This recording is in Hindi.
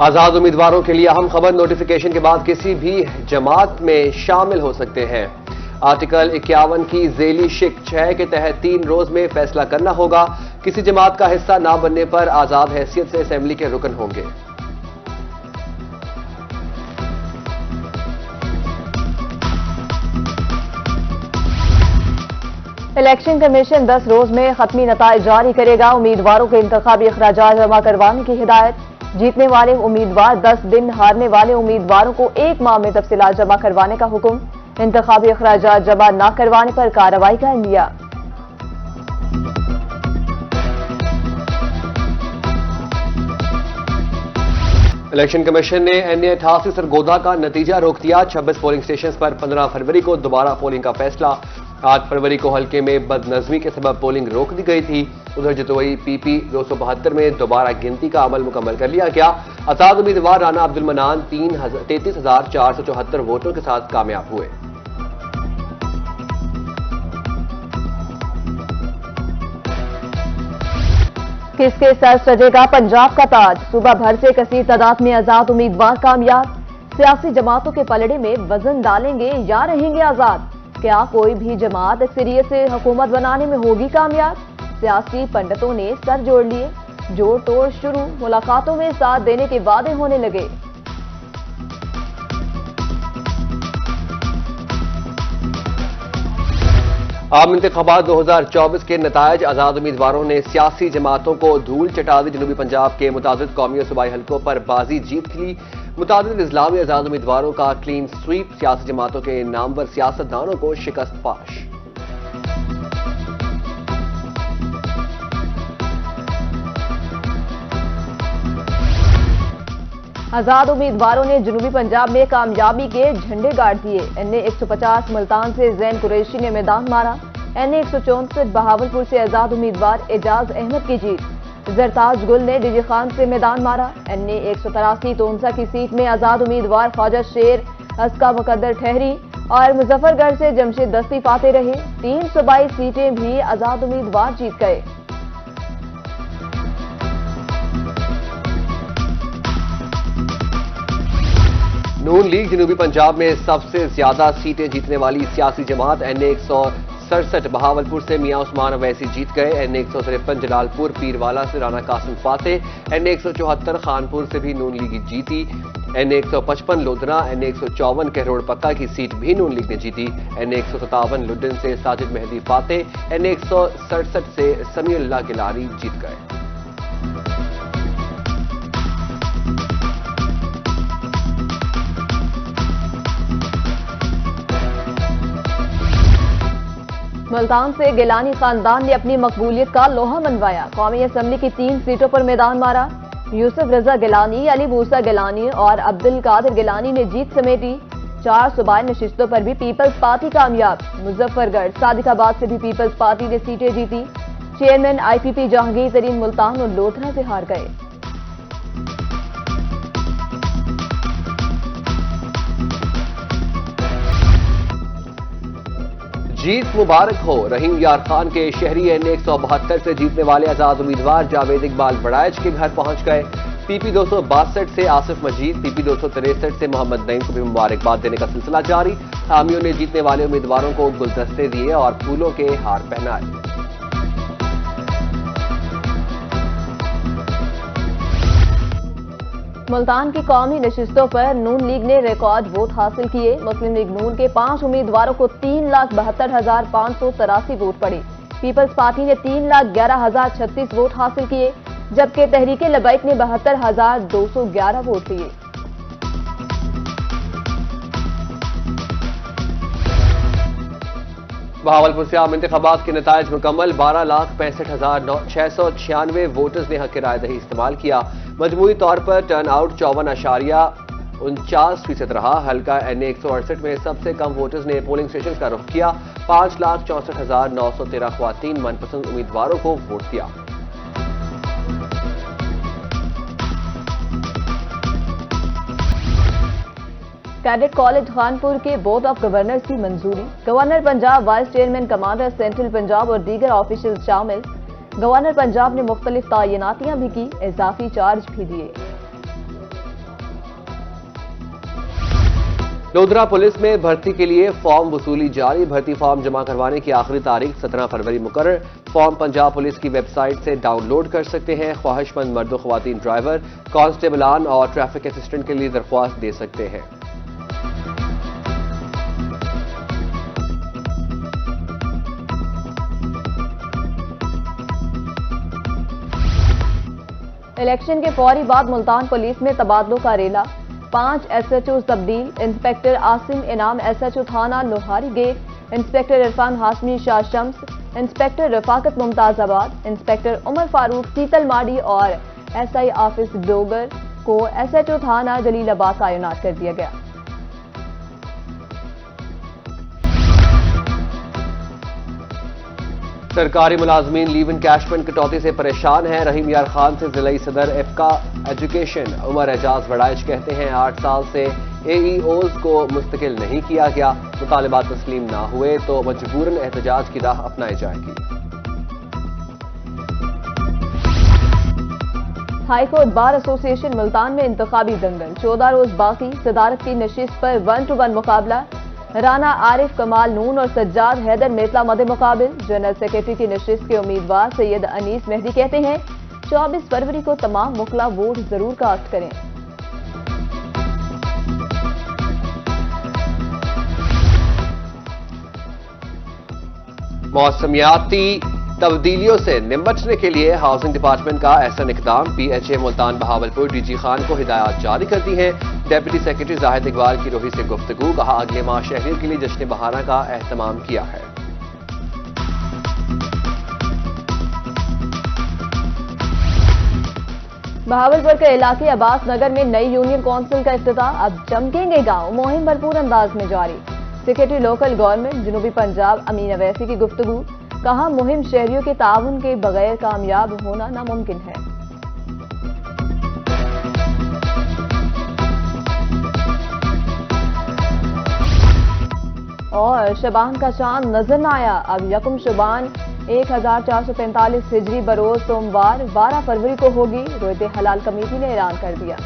आजाद उम्मीदवारों के लिए अहम खबर, नोटिफिकेशन के बाद किसी भी जमात में शामिल हो सकते हैं। आर्टिकल 51 की झेली शिक 6 के तहत 3 रोज में फैसला करना होगा। किसी जमात का हिस्सा ना बनने पर आजाद हैसियत से असेंबली के रुकन होंगे। इलेक्शन कमीशन 10 रोज में खत्मी नताइज जारी करेगा। उम्मीदवारों के इंतखाबी अखराजात जमा करवाने की हिदायत। जीतने वाले उम्मीदवार 10 दिन, हारने वाले उम्मीदवारों को 1 माह में तफसीलात जमा करवाने का हुक्म। इंतखाबी अखराजात जमा न करवाने पर कार्रवाई का इंदिया। इलेक्शन कमीशन ने NA 88 सरगोदा का नतीजा रोक दिया। 26 पोलिंग स्टेशन पर 15 फरवरी को दोबारा पोलिंग का फैसला। 8 फरवरी को हल्के में बदनजमी के सबब पोलिंग रोक दी गई थी। उधर जतोई PP 272 में दोबारा गिनती का अमल मुकम्मल कर लिया गया। आजाद उम्मीदवार राना अब्दुल मनान 33,474 वोटों के साथ कामयाब हुए। किसके सर सजेगा पंजाब का ताज? सूबा भर से कसीर तादाद में आजाद उम्मीदवार कामयाब। सियासी जमातों के पलड़े में वजन डालेंगे या रहेंगे आजाद? क्या कोई भी जमात अक्सरियत से हुकूमत बनाने में होगी कामयाब? सियासी पंडितों ने सर जोड़ लिए। जोड़ तोड़ शुरू, मुलाकातों में साथ देने के वादे होने लगे। आम इंतखाबात 2024 के नतायज, आजाद उम्मीदवारों ने सियासी जमातों को धूल चटा दी। जनूबी पंजाब के मुतादिद कौमी और सूबाई हलकों पर बाजी जीत ली। मुतादिद इजला में आजाद उम्मीदवारों का क्लीन स्वीप, सियासी जमातों के नामवर सियासतदानों को शिकस्त पाश। आजाद उम्मीदवारों ने जनूबी पंजाब में कामयाबी के झंडे गाड़ दिए। NA 150 मुल्तान से जैन कुरैशी ने मैदान मारा। NA 164 बहावलपुर से आजाद उम्मीदवार एजाज अहमद की जीत। जरताज गुल ने डीजी खान से मैदान मारा। NA 183 तोनसा की सीट में आजाद उम्मीदवार ख्वाजा शेर अस्का मुकद्दर ठहरी और मुजफ्फरगढ़ से जमशेद दस्ती फाते रहे। 3 सूबाई सीटें भी आजाद उम्मीदवार जीत गए। नून लीग जनूबी पंजाब में सबसे ज्यादा सीटें जीतने वाली सियासी जमात। NA 167 बहावलपुर से मियां उस्मान अवैसी जीत गए। NA 153 जलालपुर पीरवाला से राना कासिम फाते। NA 174 खानपुर से भी नून लीग जीती। NA 155 लोधरा, NA 154 कहरोड़ पक्का की सीट भी नून लीग ने जीती। NA 157 लुड्डन से साजिद मेहदी फाते। NA 167 से समीउल्लाह गिलानी जीत गए। मुल्तान से गिलानी खानदान ने अपनी मकबूलियत का लोहा मनवाया। कौमी असम्बली की 3 सीटों पर मैदान मारा। यूसुफ रजा गिलानी, अली मूसा गिलानी और अब्दुल कादिर गिलानी ने जीत समेटी। 4 सूबाई नशिस्तों पर भी पीपल्स पार्टी कामयाब। मुजफ्फरगढ़, सादिकाबाद से भी पीपल्स पार्टी ने सीटें जीती। चेयरमैन IPP जहांगीर तरीन मुल्तान और लोधरा से हार गए। जीत मुबारक हो। रहीम यार खान के शहरी NA 172 से जीतने वाले आजाद उम्मीदवार जावेद इकबाल बड़ाइच के घर पहुंच गए। PP 262 से आसिफ मजीद, PP 263 से मोहम्मद नईम को भी मुबारकबाद देने का सिलसिला जारी। हामियों ने जीतने वाले उम्मीदवारों को गुलदस्ते दिए और फूलों के हार पहनाए। मुल्तान की कौमी नशिस्तों पर नून लीग ने रिकॉर्ड वोट हासिल किए। मुस्लिम लीग नून के 5 उम्मीदवारों को 3,72,583 वोट पड़े। पीपल्स पार्टी ने 3,11,036 वोट हासिल किए, जबकि तहरीक लबैक ने 72,211 वोट लिए। बहावलपुर से आम इंतखाबात के नतायज मुकम्मल। 12,65,696 वोटर्स ने हक रायदही इस्तेमाल किया। मजमूई तौर पर टर्न आउट 54.49% रहा। हल्का NA 168 में सबसे कम वोटर्स ने पोलिंग स्टेशन का रुख किया। 5,64,913 ख्वातीन मनपसंद उम्मीदवारों को वोट दिया। कैडेट कॉलेज खानपुर के बोर्ड ऑफ गवर्नर्स की मंजूरी। Governor Punjab, vice chairman, commander central Punjab और दीगर ऑफिशियल शामिल। गवर्नर पंजाब ने मुख्तलिफ तैनातियां भी की, इजाफी चार्ज भी दिए। लोधरा पुलिस में भर्ती के लिए फॉर्म वसूली जारी। भर्ती फॉर्म जमा करवाने की आखिरी तारीख 17 फरवरी मुकर्रर। फॉर्म पंजाब पुलिस की वेबसाइट से डाउनलोड कर सकते हैं। ख्वाहिशमंद मर्द ख्वातीन ड्राइवर, कांस्टेबलान और ट्रैफिक असिस्टेंट के लिए दरख्वास्त दे सकते हैं। इलेक्शन के फौरी बाद मुल्तान पुलिस में तबादलों का रेला। 5 SHO तब्दील। इंस्पेक्टर आसिम इनाम SHO थाना Lohari gate, inspector Irfan Hashmi Shah Shams, inspector Rafaqat Mumtazabad, inspector Umar Farooq Seetal Mari और SI ऑफिस डोगर को SHO थाना जलीलाबाद तैनात कर दिया गया। सरकारी मुलाजमीन लीव इनकैशमेंट कटौती से परेशान हैं। रहीम यार खान से जिला सदर इफ्का एजुकेशन उमर एजाज वड़ाइश कहते हैं 8 साल से AEOs को मुस्तकिल नहीं किया गया। मुतालिबात तस्लीम ना हुए तो मजबूरन एहतजाज की राह अपनाई जाएगी। हाईकोर्ट बार एसोसिएशन मुल्तान में इंतखाबी दंगल। 14 रोज बाकी। सदारत की नशिस्त पर 1-to-1 मुकाबला। राना आरिफ कमाल नून और सज्जाद हैदर मेतला मदे मुकाबिल। जनरल सेक्रेटरी की नशिस्त के उम्मीदवार सैयद अनीस मेहदी कहते हैं 24 फरवरी को तमाम मुखला वोट जरूर कास्ट करें। मौसमियाती तब्दीलियों से निपटने के लिए हाउसिंग डिपार्टमेंट का ऐसा इकदाम। PHA मुल्तान बहावलपुर DG खान को हिदायत जारी कर दी है। डेप्यूटी सेक्रेटरी जाहिद इकबाल की रोही से गुफ्तगू। कहा अगले माह शहरियों के लिए जश्न बहारा का एहतमाम किया है। बहावलपुर के इलाके अब्बास नगर में नई यूनियन काउंसिल का इफ्तिताह। अब चमकेंगे गांव। मुहिम भरपूर अंदाज में जारी। सेक्रेटरी लोकल गवर्नमेंट जनूबी पंजाब अमीन अवैसी की गुफ्तगू। कहा मुहिम शहरियों के ताउन के बगैर कामयाब होना नामुमकिन है। और शबान का चांद नजर न आया। अब यकुम शबान 1445 हिजरी बरोज सोमवार 12 फरवरी को होगी। रोयत हलाल कमेटी ने ऐलान कर दिया।